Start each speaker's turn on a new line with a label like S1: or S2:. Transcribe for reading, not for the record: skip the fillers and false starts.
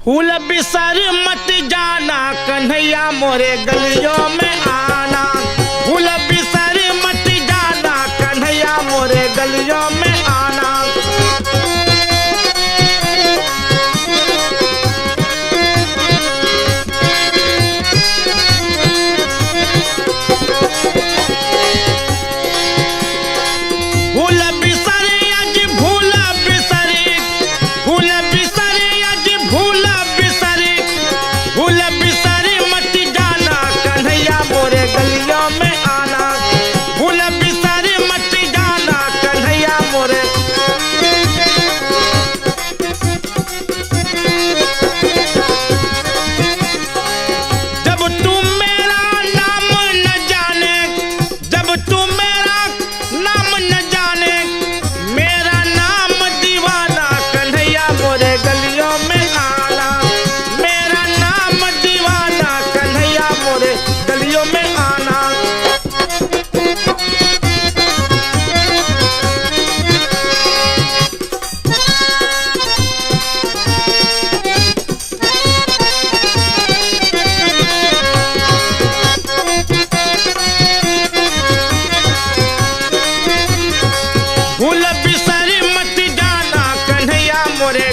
S1: फूल बिसर मत जाना कन्हैया मोरे गलियों में आना। फूल बिसर मत जाना कन्हैया मोरे गलियों में आना। फूल बिसर अज भूल बिसर, फूल बिसर अज भूल बिसर, फूल बिसर मत जाना कन्हैया मोरे गलियों में आना। फूल बिसर मत जाना कन्हैया मोरे। जब तुम मेरा नाम न जाने, जब तुम मेरा नाम न जाने, मेरा नाम दीवाना कन्हैया मोरे गलियों में आना। मेरा नाम दीवाना कन्हैया मोरे गलियों में आना। फूल बिसर मत जाना कन्हैया मोरे